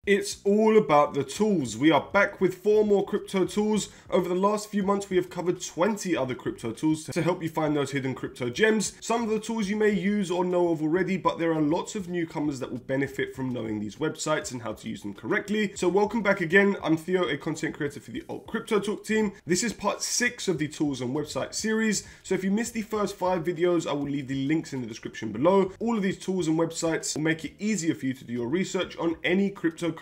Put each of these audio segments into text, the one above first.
It's all about the tools. We are back with 4 more crypto tools. Over the last few months, we have covered 20 other crypto tools to help you find those hidden crypto gems. Some of the tools you may use or know of already, but there are lots of newcomers that will benefit from knowing these websites and how to use them correctly. So welcome back again. I'm Theo, a content creator for the Alt Crypto Talk team. This is part 6 of the tools and website series. So if you missed the first 5 videos, I will leave the links in the description below. All of these tools and websites will make it easier for you to do your research on any cryptocurrency,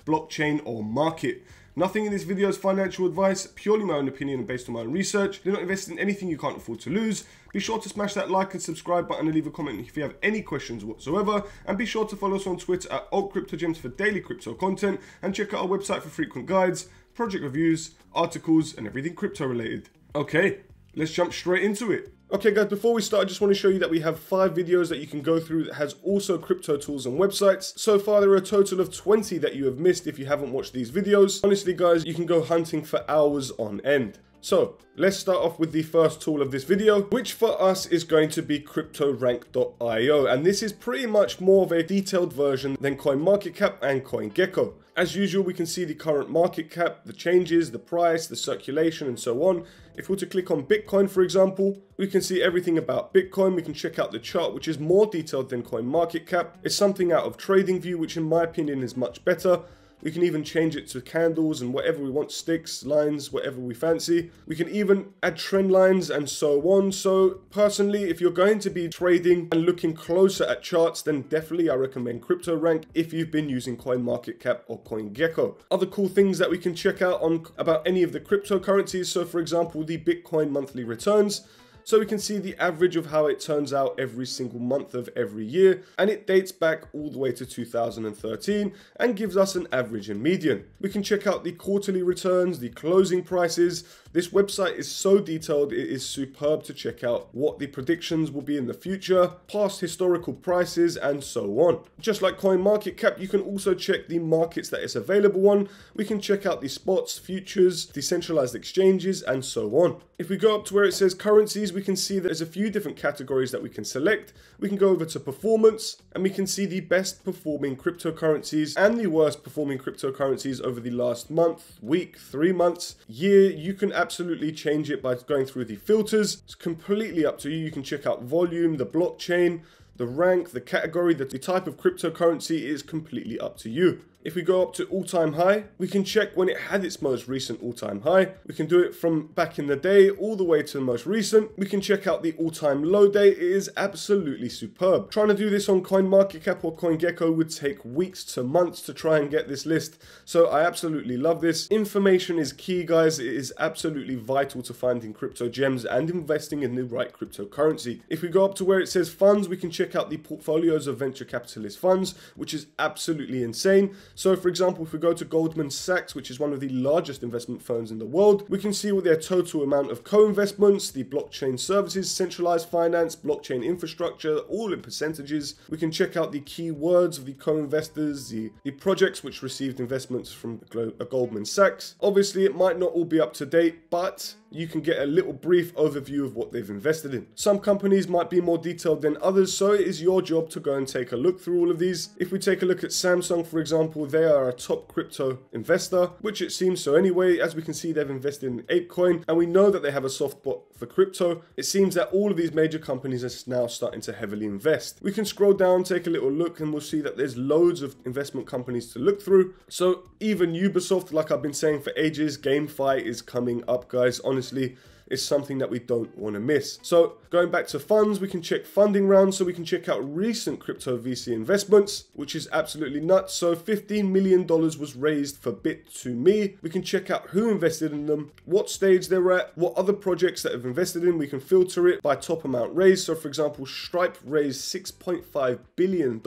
blockchain, or market. Nothing in this video is financial advice, purely my own opinion and based on my own research. Do not invest in anything you can't afford to lose. Be sure to smash that like and subscribe button and leave a comment if you have any questions whatsoever. And be sure to follow us on Twitter at AltCryptoGems for daily crypto content, and check out our website for frequent guides, project reviews, articles, and everything crypto related. Okay, let's jump straight into it. Okay guys, before we start, I just want to show you that we have 5 videos that you can go through that has also crypto tools and websites. So far, there are a total of 20 that you have missed if you haven't watched these videos. Honestly guys, you can go hunting for hours on end. So let's start off with the first tool of this video, which for us is going to be CryptoRank.io. And this is pretty much more of a detailed version than CoinMarketCap and CoinGecko. As usual, we can see the current market cap, the changes, the price, the circulation, and so on. If we were to click on Bitcoin, for example, we can see everything about Bitcoin. We can check out the chart, which is more detailed than CoinMarketCap. It's something out of TradingView, which in my opinion is much better. We can even change it to candles and whatever we want, sticks, lines, whatever we fancy. We can even add trend lines and so on. So personally, if you're going to be trading and looking closer at charts, then definitely I recommend CryptoRank if you've been using CoinMarketCap or CoinGecko. Other cool things that we can check out on about any of the cryptocurrencies. So for example, the Bitcoin monthly returns. So we can see the average of how it turns out every single month of every year, and it dates back all the way to 2013 and gives us an average and median. We can check out the quarterly returns, the closing prices. This website is so detailed, it is superb to check out what the predictions will be in the future, past historical prices, and so on. Just like CoinMarketCap, you can also check the markets that it's available on. We can check out the spots, futures, decentralized exchanges, and so on. If we go up to where it says currencies, we can see that there's a few different categories that we can select. We can go over to performance, and we can see the best performing cryptocurrencies and the worst performing cryptocurrencies over the last month, week, 3 months, year. You can absolutely change it by going through the filters. It's completely up to you. You can check out volume, the blockchain, the rank, the category, the type of cryptocurrency is completely up to you. If we go up to all-time high, we can check when it had its most recent all-time high. We can do it from back in the day all the way to the most recent. We can check out the all-time low date. It is absolutely superb. Trying to do this on CoinMarketCap or CoinGecko would take weeks to months to try and get this list. So I absolutely love this. Information is key, guys. It is absolutely vital to finding crypto gems and investing in the right cryptocurrency. If we go up to where it says funds, we can check out the portfolios of venture capitalist funds, which is absolutely insane. So for example, if we go to Goldman Sachs, which is one of the largest investment firms in the world, we can see what their total amount of co-investments, the blockchain services, centralized finance, blockchain infrastructure, all in percentages. We can check out the keywords of the co-investors, the projects which received investments from Goldman Sachs. Obviously, it might not all be up to date, but you can get a little brief overview of what they've invested in. Some companies might be more detailed than others, so it is your job to go and take a look through all of these. If we take a look at Samsung, for example, they are a top crypto investor, which it seems so anyway. As we can see, they've invested in ApeCoin, and we know that they have a soft spot for crypto. It seems that all of these major companies are now starting to heavily invest. We can scroll down, take a little look, and we'll see that there's loads of investment companies to look through. So even Ubisoft, like I've been saying for ages, GameFi is coming up, guys. Honestly, is something that we don't want to miss. So going back to funds, we can check funding rounds, so we can check out recent crypto VC investments, which is absolutely nuts. So $15 million was raised for Bit2Me. We can check out who invested in them, what stage they're at, what other projects that have invested in. We can filter it by top amount raised. So for example, Stripe raised $6.5 billion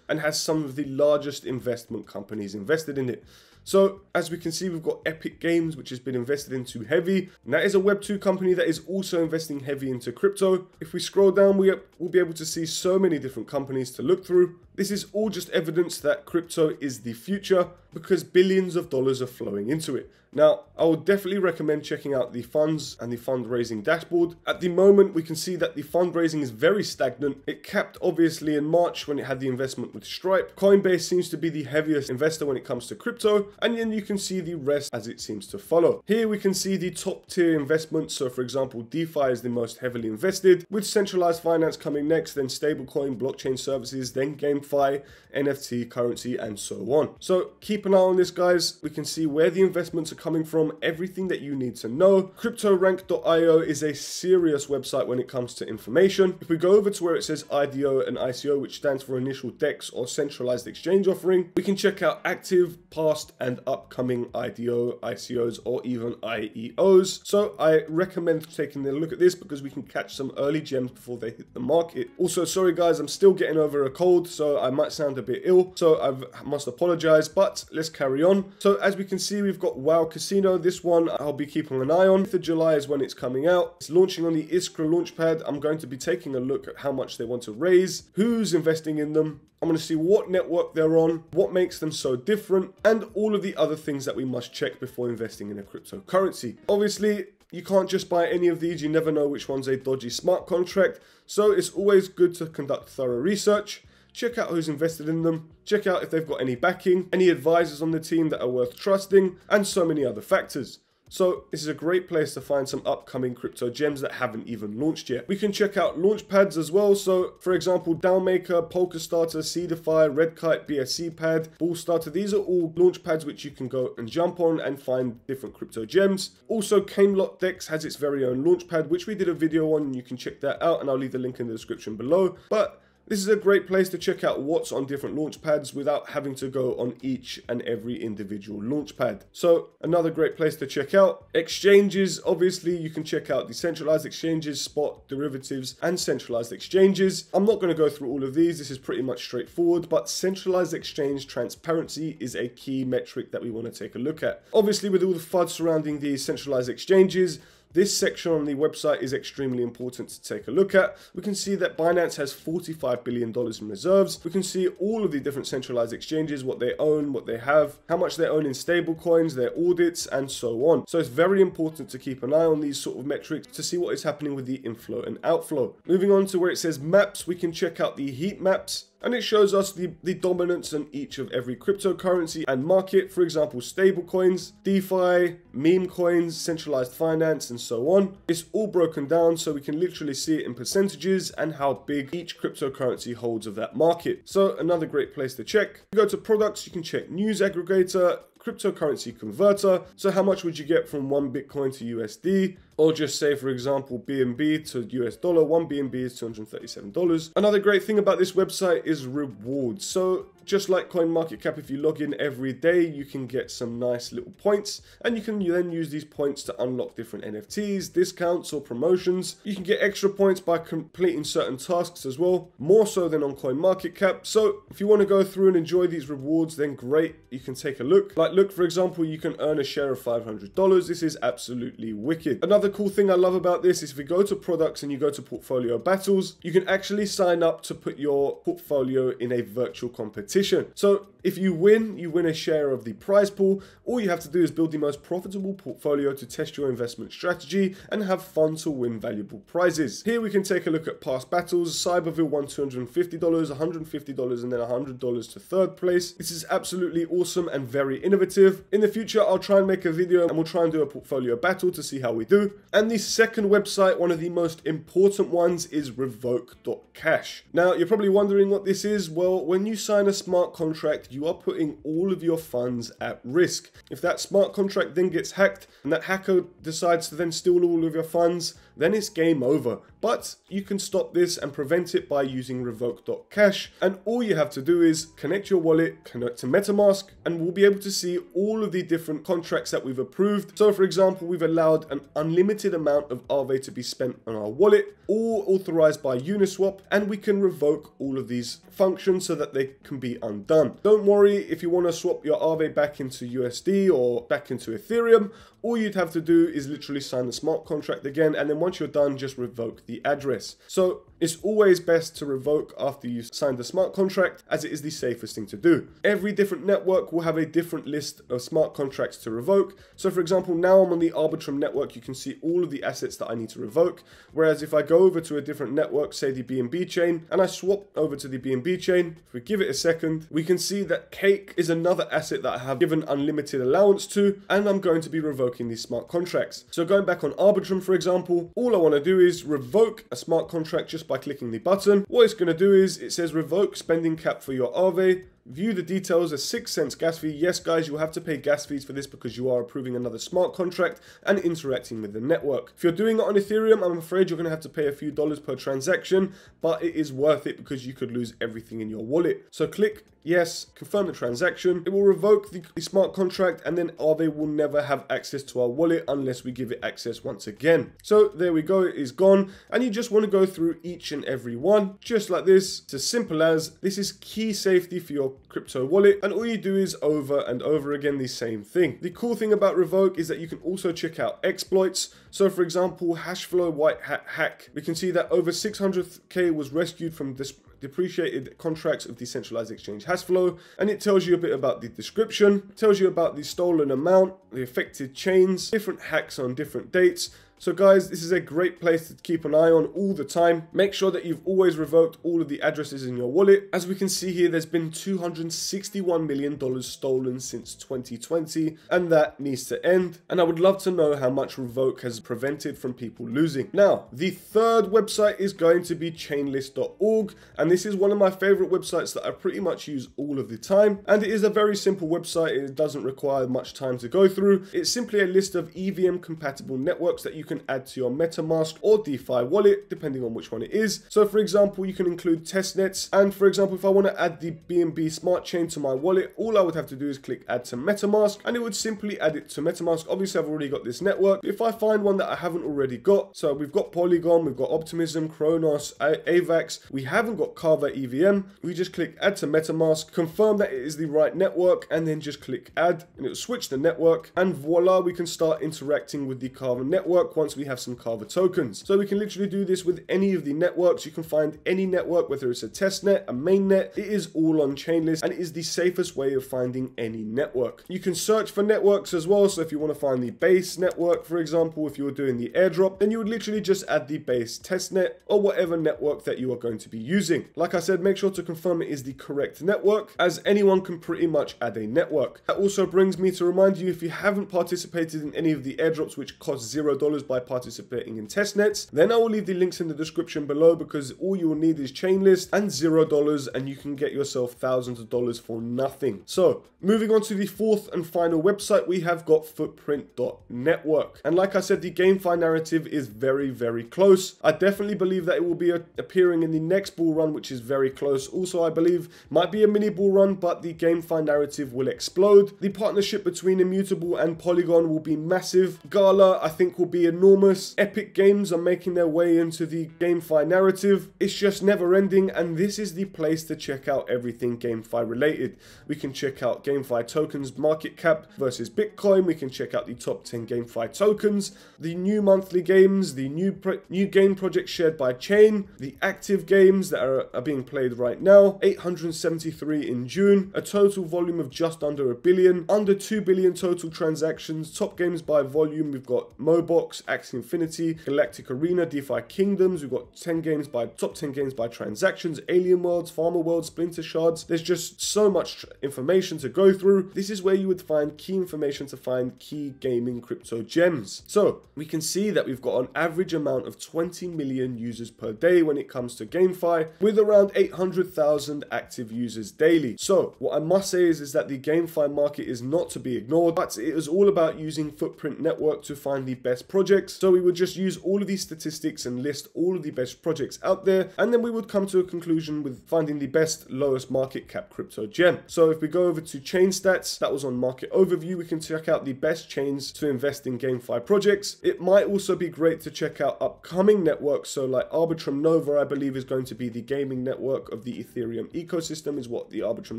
and has some of the largest investment companies invested in it. So as we can see, we've got Epic Games, which has been invested into heavy. And that is a Web2 company that is also investing heavy into crypto. If we scroll down, we'll be able to see so many different companies to look through. This is all just evidence that crypto is the future because billions of dollars are flowing into it. Now, I would definitely recommend checking out the funds and the fundraising dashboard. At the moment, we can see that the fundraising is very stagnant. It capped obviously in March when it had the investment with Stripe. Coinbase seems to be the heaviest investor when it comes to crypto, and then you can see the rest as it seems to follow. Here we can see the top tier investments. So for example, DeFi is the most heavily invested, with centralized finance coming next, then stablecoin, blockchain services, then GameFi, NFT, currency, and so on. So keep an eye on this, guys. We can see where the investments are coming from, everything that you need to know. CryptoRank.io is a serious website when it comes to information. If we go over to where it says IDO and ICO, which stands for initial DEX or centralized exchange offering, we can check out active, past, and upcoming IDO, ICOs, or even IEOs. So I recommend taking a look at this because we can catch some early gems before they hit the market. Also, sorry guys, I'm still getting over a cold, so I might sound a bit ill, so I must apologize, but let's carry on. So as we can see, we've got WoW Casino. This one I'll be keeping an eye on. 5th of July is when it's coming out. It's launching on the Iskra launchpad. I'm going to be taking a look at how much they want to raise, who's investing in them. I'm going to see what network they're on, what makes them so different, and all of the other things that we must check before investing in a cryptocurrency. Obviously, you can't just buy any of these. You never know which one's a dodgy smart contract. So it's always good to conduct thorough research. Check out who's invested in them, check out if they've got any backing, any advisors on the team that are worth trusting, and so many other factors. So this is a great place to find some upcoming crypto gems that haven't even launched yet. We can check out launch pads as well. So for example, DAOmaker, Polkastarter, Seedify, Redkite, BSC Pad, Bullstarter. These are all launch pads which you can go and jump on and find different crypto gems. Also, Camelot Dex has its very own launch pad, which we did a video on, and you can check that out, and I'll leave the link in the description below. But this is a great place to check out what's on different launch pads without having to go on each and every individual launch pad. So another great place to check out. Exchanges, obviously you can check out decentralized exchanges, spot, derivatives, and centralized exchanges. I'm not going to go through all of these. This is pretty much straightforward, but centralized exchange transparency is a key metric that we want to take a look at. Obviously, with all the FUD surrounding these centralized exchanges, this section on the website is extremely important to take a look at. We can see that Binance has $45 billion in reserves. We can see all of the different centralized exchanges, what they own, what they have, how much they own in stable coins, their audits, and so on. So it's very important to keep an eye on these sort of metrics to see what is happening with the inflow and outflow. Moving on to where it says maps, we can check out the heat maps. And it shows us the dominance in each of every cryptocurrency and market. For example, stablecoins, DeFi, meme coins, centralized finance, and so on. It's all broken down so we can literally see it in percentages and how big each cryptocurrency holds of that market. So another great place to check. You go to products, you can check news aggregator, cryptocurrency converter. So how much would you get from 1 Bitcoin to USD? Or just say, for example, BNB to US dollar, 1 BNB is $237. Another great thing about this website is rewards. So just like CoinMarketCap, if you log in every day, you can get some nice little points, and you can then use these points to unlock different NFTs, discounts, or promotions. You can get extra points by completing certain tasks as well, more so than on CoinMarketCap. So if you want to go through and enjoy these rewards, then great, you can take a look. Like, look, for example, you can earn a share of $500. This is absolutely wicked. Another cool thing I love about this is if you go to products and you go to portfolio battles, you can actually sign up to put your portfolio in a virtual competition. So if you win a share of the prize pool. All you have to do is build the most profitable portfolio to test your investment strategy and have fun to win valuable prizes. Here we can take a look at past battles. Cyberville won $250, $150, and then $100 to third place. This is absolutely awesome and very innovative. In the future, I'll try and make a video and we'll try and do a portfolio battle to see how we do. And the second website, one of the most important ones, is Revoke Cash. Now, you're probably wondering what this is. Well, when you sign a smart contract, you are putting all of your funds at risk. If that smart contract then gets hacked and that hacker decides to then steal all of your funds, then it's game over. But you can stop this and prevent it by using Revoke Cash. And all you have to do is connect your wallet, connect to MetaMask, and we'll be able to see all of the different contracts that we've approved. So for example, we've allowed an unlimited unlimited amount of Aave to be spent on our wallet, all authorized by Uniswap, and we can revoke all of these functions so that they can be undone. Don't worry if you want to swap your Aave back into USD or back into Ethereum. All you'd have to do is literally sign the smart contract again, and then once you're done, just revoke the address. So it's always best to revoke after you sign the smart contract, as it is the safest thing to do. Every different network will have a different list of smart contracts to revoke. So for example, now I'm on the Arbitrum network, you can see all of the assets that I need to revoke. Whereas if I go over to a different network, say the BNB chain, and I swap over to the BNB chain, if we give it a second, we can see that Cake is another asset that I have given unlimited allowance to, and I'm going to be revoking these smart contracts. So going back on Arbitrum, for example, all I want to do is revoke a smart contract just by clicking the button. What it's going to do is it says revoke spending cap for your Aave. View the details, a 6 cents gas fee. Yes, guys, you'll have to pay gas fees for this because you are approving another smart contract and interacting with the network. If you're doing it on Ethereum, I'm afraid you're going to have to pay a few dollars per transaction, but it is worth it because you could lose everything in your wallet. So click yes, confirm the transaction. It will revoke the smart contract, and then Aave will never have access to our wallet unless we give it access once again. So there we go, it is gone. And you just want to go through each and every one, just like this. It's as simple as this is key safety for your crypto wallet, and all you do is over and over again the same thing. The cool thing about Revoke is that you can also check out exploits. So for example, Hashflow white hat hack, we can see that over 600k was rescued from this depreciated contracts of decentralized exchange Hashflow, and it tells you a bit about the description, tells you about the stolen amount, the affected chains, different hacks on different dates. So guys, this is a great place to keep an eye on all the time. Make sure that you've always revoked all of the addresses in your wallet. As we can see here, there's been $261 million stolen since 2020, and that needs to end. And I would love to know how much Revoke has prevented from people losing. Now, the third website is going to be Chainlist.org, and this is one of my favorite websites that I pretty much use all of the time. And it is a very simple website. It doesn't require much time to go through. It's simply a list of EVM compatible networks that you can add to your MetaMask or DeFi wallet, depending on which one it is. So for example, you can include testnets, and for example, if I want to add the BNB smart chain to my wallet, all I would have to do is click add to MetaMask, and it would simply add it to MetaMask. Obviously, I've already got this network. If I find one that I haven't already got, so we've got Polygon, we've got Optimism, Kronos, AVAX, we haven't got Carver EVM, we just click add to MetaMask, confirm that it is the right network, and then just click add, and it will switch the network, and voila, we can start interacting with the Carver network once we have some Carver tokens. So we can literally do this with any of the networks. You can find any network, whether it's a testnet, a mainnet, it is all on Chainlist, and it is the safest way of finding any network. You can search for networks as well. So if you want to find the base network, for example, if you were doing the airdrop, then you would literally just add the base testnet or whatever network that you are going to be using. Like I said, make sure to confirm it is the correct network, as anyone can pretty much add a network. That also brings me to remind you, if you haven't participated in any of the airdrops, which cost $0 by participating in testnets, then I will leave the links in the description below, because all you will need is Chainlist and $0, and you can get yourself thousands of dollars for nothing. So moving on to the fourth and final website, we have got Footprint.network, and like I said, the GameFi narrative is very, very close. I definitely believe that it will be appearing in the next bull run, which is very close. Also, I believe might be a mini bull run, but the GameFi narrative will explode. The partnership between Immutable and Polygon will be massive. Gala, I think, will be enormous. Epic Games are making their way into the GameFi narrative. It's just never ending, and this is the place to check out everything GameFi related. We can check out GameFi tokens market cap versus Bitcoin. We can check out the top 10 GameFi tokens, the new monthly games, the new game projects shared by Chain, the active games that are being played right now, 873 in June, a total volume of just under 1 billion, under 2 billion total transactions, top games by volume. We've got Mobox, Axie Infinity, Galactic Arena, DeFi Kingdoms. We've got top 10 games by transactions, Alien Worlds, Farmer World, Splinter Shards. There's just so much information to go through. This is where you would find key information to find key gaming crypto gems. So we can see that we've got an average amount of 20 million users per day when it comes to GameFi, with around 800,000 active users daily. So what I must say is that the GameFi market is not to be ignored, but it is all about using Footprint Network to find the best project projects. So we would just use all of these statistics and list all of the best projects out there, and then we would come to a conclusion with finding the best lowest market cap crypto gem. So if we go over to chain stats, that was on market overview, we can check out the best chains to invest in GameFi projects. It might also be great to check out upcoming networks. So like Arbitrum Nova, I believe, is going to be the gaming network of the Ethereum ecosystem, is what the Arbitrum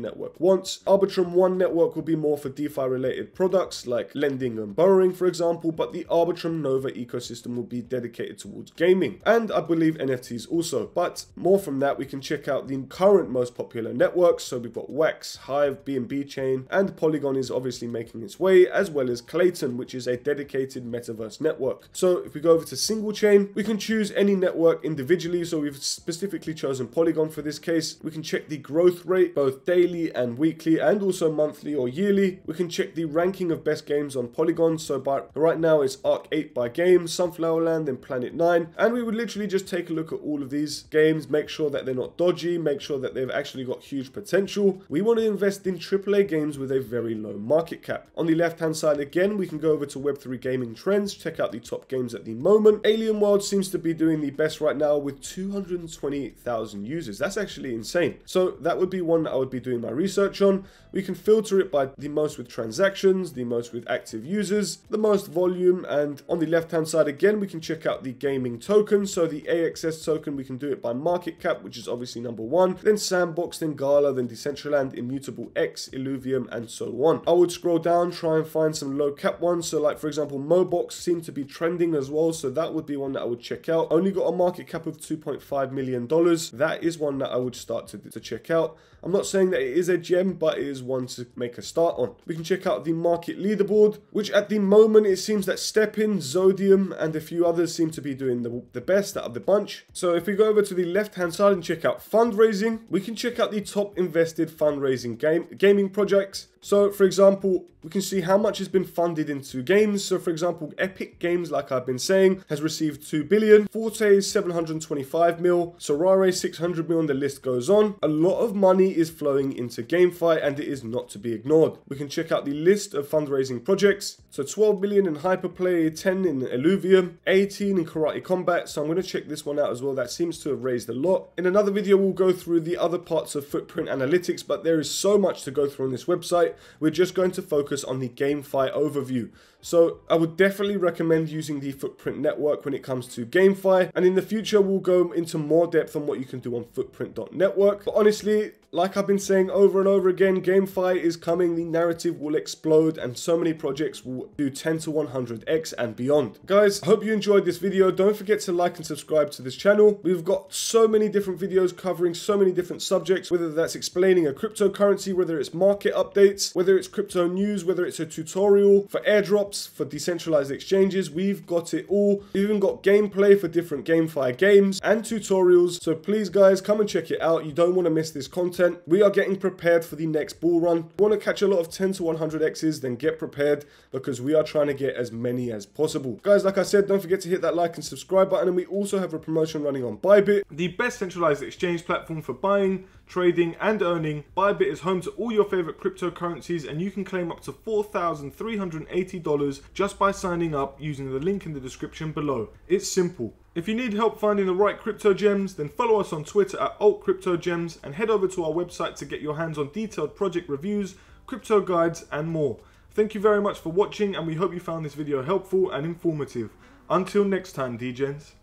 network wants. Arbitrum One network will be more for DeFi related products like lending and borrowing, for example, but the Arbitrum Nova ecosystem will be dedicated towards gaming, and I believe NFTs also. But more from that, we can check out the current most popular networks. So we've got Wax, Hive, BNB Chain, and Polygon is obviously making its way, as well as Clayton, which is a dedicated metaverse network. So if we go over to single chain, we can choose any network individually. So we've specifically chosen Polygon for this case. We can check the growth rate, both daily and weekly, and also monthly or yearly. We can check the ranking of best games on Polygon. So by right now it's Arc 8 by game, Sunflowerland, then Planet 9. And we would literally just take a look at all of these games, make sure that they're not dodgy, make sure that they've actually got huge potential. We want to invest in AAA games with a very low market cap. On the left hand side again, we can go over to Web3 gaming trends, check out the top games at the moment. Alien World seems to be doing the best right now with 228,000 users. That's actually insane. So that would be one that I would be doing my research on. We can filter it by the most with transactions, the most with active users, the most volume, and on the left hand side again, we can check out the gaming token. So the AXS token, we can do it by market cap, which is obviously number one, then Sandbox, then Gala, then Decentraland, Immutable X, Illuvium, and so on. I would scroll down, try and find some low cap ones. So like for example, Mobox seemed to be trending as well. So that would be one that I would check out. Only got a market cap of $2.5 million. That is one that I would start to check out. I'm not saying that it is a gem, but it is one to make a start on. We can check out the market leaderboard, which at the moment it seems that Stepin, Zodium, and a few others seem to be doing the best out of the bunch. So if we go over to the left hand side and check out fundraising, we can check out the top invested fundraising gaming projects. So for example, we can see how much has been funded into games. So for example, Epic Games, like I've been saying, has received 2 billion, Forte 725 mil, Sorare 600 mil, and the list goes on. A lot of money is flowing into GameFi, and it is not to be ignored. We can check out the list of fundraising projects. So 12 million in Hyperplay, 10 in Illuvium, 18 in Karate Combat. So I'm going to check this one out as well. That seems to have raised a lot. In another video, we'll go through the other parts of footprint analytics, but there is so much to go through on this website. We're just going to focus on the GameFi overview. So I would definitely recommend using the Footprint network when it comes to GameFi. And in the future, we'll go into more depth on what you can do on footprint.network. But honestly, like I've been saying over and over again, GameFi is coming, the narrative will explode, and so many projects will do 10 to 100x and beyond. Guys, I hope you enjoyed this video. Don't forget to like and subscribe to this channel. We've got so many different videos covering so many different subjects, whether that's explaining a cryptocurrency, whether it's market updates, whether it's crypto news, whether it's a tutorial for airdrops, for decentralized exchanges. We've got it all. We've even got gameplay for different GameFi games and tutorials. So please guys, come and check it out. You don't want to miss this content. We are getting prepared for the next bull run. If you want to catch a lot of 10 to 100x's, then get prepared, because we are trying to get as many as possible. Guys, like I said, don't forget to hit that like and subscribe button, and we also have a promotion running on Bybit, the best centralized exchange platform for buying, trading, and earning. Bybit is home to all your favorite cryptocurrencies, and you can claim up to $4,380 just by signing up using the link in the description below. It's simple. If you need help finding the right crypto gems, then follow us on Twitter at altcryptogems, and head over to our website to get your hands on detailed project reviews, crypto guides, and more. Thank you very much for watching, and we hope you found this video helpful and informative. Until next time, DGens.